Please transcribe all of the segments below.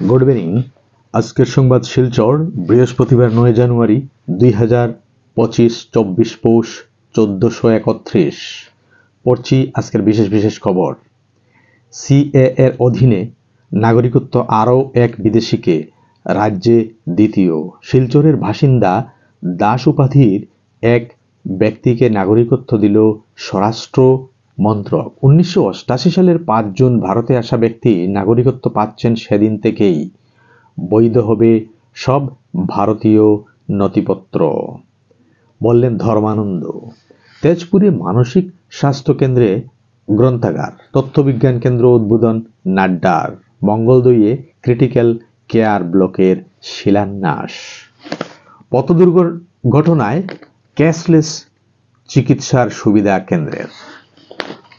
Good evening. আজকের সংবাদ শিলচর, বৃহস্পতিবার 9 জানুয়ারি 2025, 24 পৌষ 1431। পড়ছি আজকের বিশেষ বিশেষ খবর। সিএ এর অধীনে নাগরিকত্ব আরও এক বিদেশিকে, রাজ্যে দ্বিতীয়। শিলচরের বাসিন্দা দাস উপাধির এক ব্যক্তিকে নাগরিকত্ব দিল স্বরাষ্ট্র মন্ত্রক। 1988 সালের 5 জুন ভারতে আসা ব্যক্তি নাগরিকত্ব পাচ্ছেন সেদিন থেকেই। বৈধ হবে সব ভারতীয় নথিপত্র, বললেন ধর্মানন্দ। তেজপুরে মানসিক স্বাস্থ্য কেন্দ্রে গ্রন্থাগার, তথ্যবিজ্ঞান কেন্দ্র উদ্বোধন নাড্ডার। মঙ্গলদৈয়ে ক্রিটিক্যাল কেয়ার ব্লকের শিলান্যাস। পথ দুর্ঘটনায় ক্যাশলেস চিকিৎসার সুবিধা কেন্দ্রের।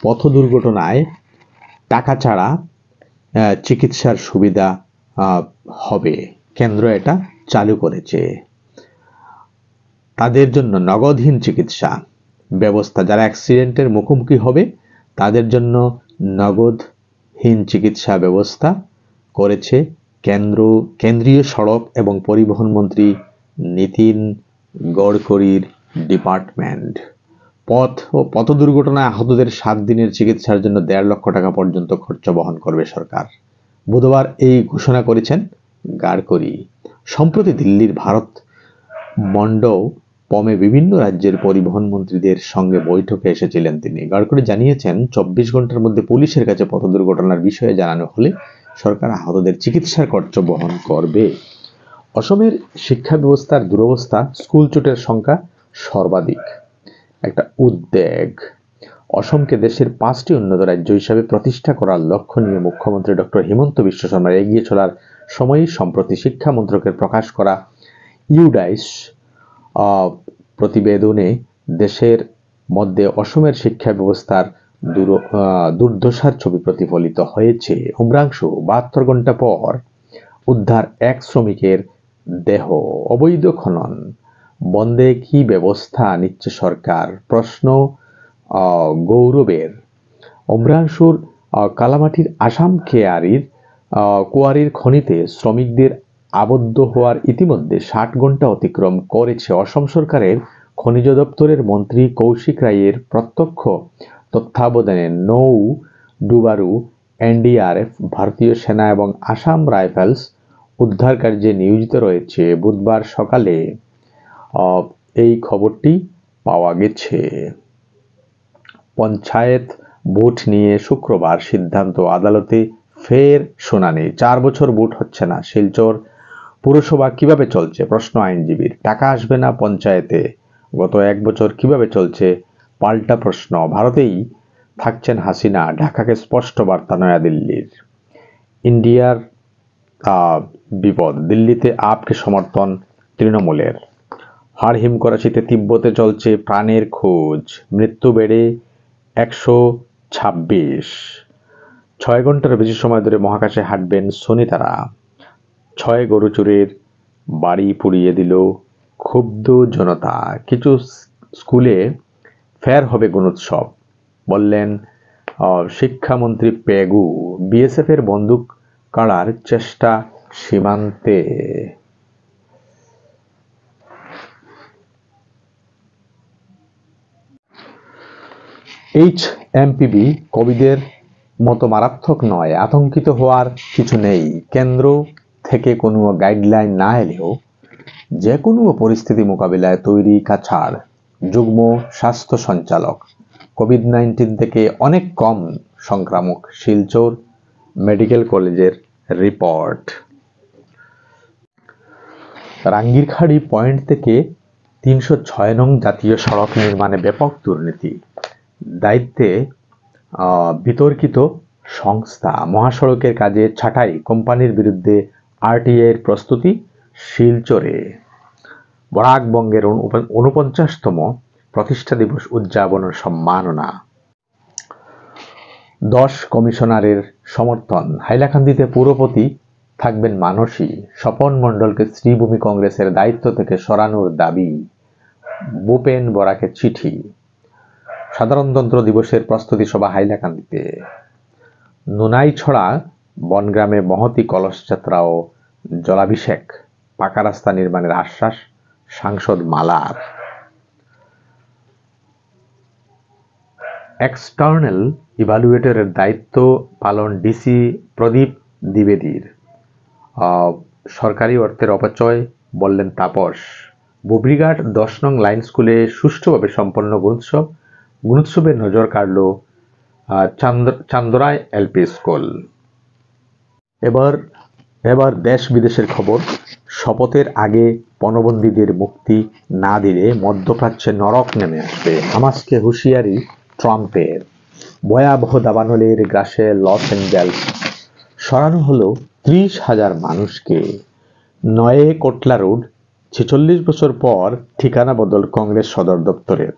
পথ দুর্ঘটনায় টাকা ছাড়া চিকিৎসার সুবিধা হবে, কেন্দ্র এটা চালু করেছে। তাদের জন্য নগদহীন চিকিৎসা ব্যবস্থা, যারা অ্যাক্সিডেন্টের মুখোমুখি হবে তাদের জন্য নগদহীন চিকিৎসা ব্যবস্থা করেছে কেন্দ্রীয় সড়ক এবং পরিবহন মন্ত্রী নীতিন গডকরির ডিপার্টমেন্ট। পথ দুর্ঘটনায় আহতদের 7 দিনের চিকিৎসার জন্য 1.5 লক্ষ টাকা পর্যন্ত খরচ বহন করবে সরকার। বুধবার এই ঘোষণা করেছেন গডকরি। সম্প্রতি দিল্লির ভারত মণ্ডপমে বিভিন্ন রাজ্যের পরিবহন মন্ত্রীদের সঙ্গে বৈঠকে এসেছিলেন তিনি। গডকরি জানিয়েছেন, 24 ঘন্টার মধ্যে পুলিশের কাছে পথ দুর্ঘটনার বিষয়ে জানানো হলে সরকার আহতদের চিকিৎসার খরচ বহন করবে। অসমের শিক্ষা ব্যবস্থার দুরবস্থা, স্কুলছুটের সংখ্যা সর্বাধিক। একটা উদ্বেগ। অসমকে দেশের 5টি উন্নত রাজ্য হিসাবে প্রতিষ্ঠা করার লক্ষ্য নিয়ে মুখ্যমন্ত্রী ডক্টর হিমন্ত বিশ্ব শর্মার এগিয়ে চলার সময়ই সম্প্রতি শিক্ষা মন্ত্রকের প্রকাশ করা ইউডাইস প্রতিবেদনে দেশের মধ্যে অসমের শিক্ষা ব্যবস্থার দুর্দশার ছবি প্রতিফলিত হয়েছে। উমরাংশু, 72 ঘন্টা পর উদ্ধার এক শ্রমিকের দেহ। অবৈধ খনন বন্ধে কি ব্যবস্থা নিচ্ছে সরকার? প্রশ্ন গৌরবের। উমরাংশুর কালামাটির আসাম কোয়ারির খনিতে শ্রমিকদের আবদ্ধ হওয়ার ইতিমধ্যে 60 ঘন্টা অতিক্রম করেছে। অসম সরকারের খনিজ দপ্তরের মন্ত্রী কৌশিক রায়ের প্রত্যক্ষ তত্ত্বাবধানে নৌ ডুবারু, এনডিআরএফ, ভারতীয় সেনা এবং আসাম রাইফেলস উদ্ধার কার্যে নিয়োজিত রয়েছে। বুধবার সকালে এই খবরটি পাওয়া গেছে। পঞ্চায়েত ভোট নিয়ে শুক্রবার সিদ্ধান্ত, আদালতে ফের শুনানি। 4 বছর ভোট হচ্ছে না, শিলচর পুরসভা কিভাবে চলছে? প্রশ্ন আইনজীবীর। টাকা আসবে না পঞ্চায়েতে, গত 1 বছর কিভাবে চলছে? পাল্টা প্রশ্ন। ভারতেই থাকছেন হাসিনা, ঢাকাকে স্পষ্ট বার্তা নয়াদিল্লির। ইন্ডিয়ার বিপদ, দিল্লিতে আপকে সমর্থন তৃণমূলের। হাড়হিম করা শীতে তিব্বতে চলছে প্রাণের খোঁজ, মৃত্যু বেড়ে 126। 6 ঘন্টার বেশি সময় ধরে মহাকাশে হাঁটবেন সুনিতারা। 6 গরু চুরের বাড়ি পুড়িয়ে দিল ক্ষুব্ধ জনতা। কিছু স্কুলে ফের হবে গুণোৎসব, বললেন শিক্ষামন্ত্রী পেগু। বিএসএফ এর বন্দুক কাড়ার চেষ্টা সীমান্তে। HMPV কোভিডের মতো মারাত্মক নয়, আতঙ্কিত হওয়ার কিছু নেই। কেন্দ্র থেকে কোনো গাইডলাইন না এলেও যে কোনো পরিস্থিতি মোকাবিলায় তৈরি কাছাড় যুগ্ম স্বাস্থ্য সঞ্চালক। কোভিড-19 থেকে অনেক কম সংক্রামক, শিলচর মেডিকেল কলেজের রিপোর্ট। রাঙ্গিরখাড়ি পয়েন্ট থেকে 306 নং জাতীয় সড়ক নির্মাণে ব্যাপক দুর্নীতি, দায়িত্বে বিতর্কিত সংস্থা। মহাসড়কের কাজে ছাঁটাই, কোম্পানির বিরুদ্ধে আরটিআইয়ের প্রস্তুতি। শিলচরে বরাকবঙ্গের 49তম প্রতিষ্ঠা দিবস উদযাপনের সম্মাননা। 10 কমিশনারের সমর্থন। হাইলাকান্দিতে পুরপতি থাকবেন মানসী। স্বপন মণ্ডলকে শ্রীভূমি কংগ্রেসের দায়িত্ব থেকে সরানোর দাবি। ভূপেন বরাকে চিঠি। সাধারণতন্ত্র দিবসের প্রস্তুতি সভা হাইলাকান্দিতে। নুনাইছড়া বনগ্রামে মহতী কলসযাত্রা ও জলাভিষেক, পাকা রাস্তা নির্মাণের আশ্বাস সাংসদ মালার। এক্সটার্নাল ইভালুয়েটরের দায়িত্ব পালন ডিসি প্রদীপ দ্বিবেদীর। সরকারি অর্থের অপচয় বললেন তাপস। বুবরিঘাট 10 নং লাইন স্কুলে সুষ্ঠুভাবে সম্পন্ন গুণোৎসবে নজর কাড়ল চান্দরায় এলপি স্কুল। এবার দেশ বিদেশের খবর। শপথের আগে পণবন্দীদের মুক্তি না দিলে মধ্যপ্রাচ্যে নরক নেমে আসবে, হামাসকে হুঁশিয়ারি ট্রাম্পের। ভয়াবহ দাবানলের গ্রাসে লস অ্যাঞ্জেলস, সরানো হলো 30,000 মানুষকে। নয়ে কোটলা রোড, 46 বছর পর ঠিকানা বদল কংগ্রেস সদর দপ্তরের।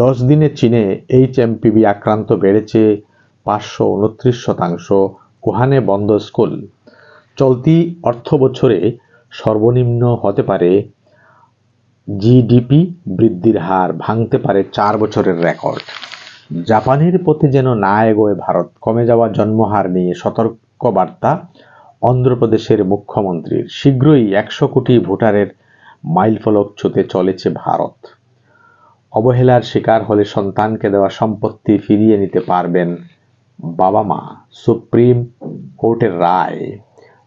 10 দিনে চীনে HMPV আক্রান্ত বেড়েছে 529%, উহানে বন্ধ স্কুল। চলতি অর্থ বছরে সর্বনিম্ন হতে পারে জিডিপি বৃদ্ধির হার, ভাঙতে পারে 4 বছরের রেকর্ড। জাপানের পথে যেন না এগোয় ভারত, কমে যাওয়া জন্মহার নিয়ে সতর্কবার্তা অন্ধ্রপ্রদেশের মুখ্যমন্ত্রীর। শীঘ্রই 100 কোটি ভোটারের মাইলফলক ছুঁতে চলেছে ভারত। অবহেলার শিকার হলে সন্তানকে দেওয়া সম্পত্তি ফিরিয়ে নিতে পারবেন বাবা মা, সুপ্রিম কোর্টের রায়।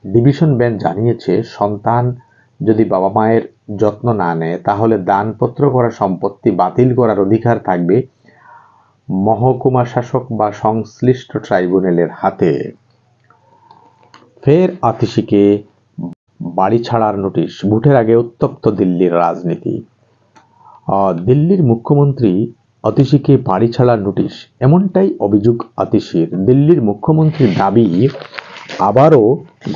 ডিভিশন বেঞ্চ জানিয়েছে, সন্তান যদি বাবা মায়ের যত্ন না নেয় তাহলে দানপত্র করা সম্পত্তি বাতিল করার অধিকার থাকবে মহকুমা শাসক বা সংশ্লিষ্ট ট্রাইব্যুনালের হাতে। ফের আতিশীকে বাড়ি ছাড়ার নোটিশ, ভোটের আগে উত্তপ্ত দিল্লির রাজনীতি। দিল্লির মুখ্যমন্ত্রী আতিশীকে বাড়ি ছাড়ার নোটিশ, এমনটাই অভিযোগ আতিশীর। দিল্লির মুখ্যমন্ত্রীর দাবি, আবারও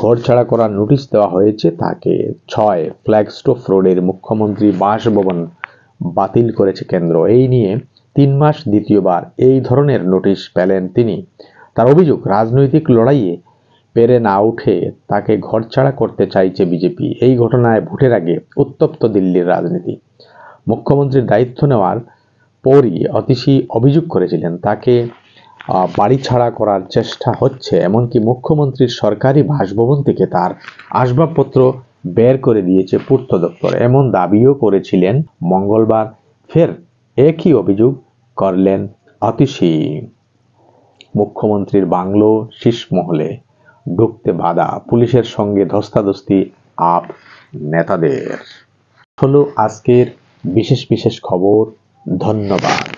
ঘরছাড়া করার নোটিশ দেওয়া হয়েছে তাকে। 6 ফ্ল্যাগস্টোফ রোডের মুখ্যমন্ত্রী বাসভবন বাতিল করেছে কেন্দ্র। এই নিয়ে 3 মাস দ্বিতীয়বার এই ধরনের নোটিশ পেলেন তিনি। তার অভিযোগ, রাজনৈতিক লড়াইয়ে পেরে না উঠে তাকে ঘরছাড়া করতে চাইছে বিজেপি। এই ঘটনায় ভোটের আগে উত্তপ্ত দিল্লির রাজনীতি। মুখ্যমন্ত্রীর দায়িত্ব নেওয়ার পরই আতিশী অভিযোগ করেছিলেন, তাকে বাড়ি ছাড়া করার চেষ্টা হচ্ছে। এমনকি মুখ্যমন্ত্রীর সরকারি বাসভবন থেকে তার আসবাবপত্র বের করে দিয়েছে পূর্ত দপ্তর, এমন দাবিও করেছিলেন মঙ্গলবার। ফের একই অভিযোগ করলেন আতিশী। মুখ্যমন্ত্রীর বাংলো শীষমহলে ঢুকতে বাধা, পুলিশের সঙ্গে ধস্তাধস্তি আপ নেতাদের। হলো আজকের বিশেষ খবর। ধন্যবাদ।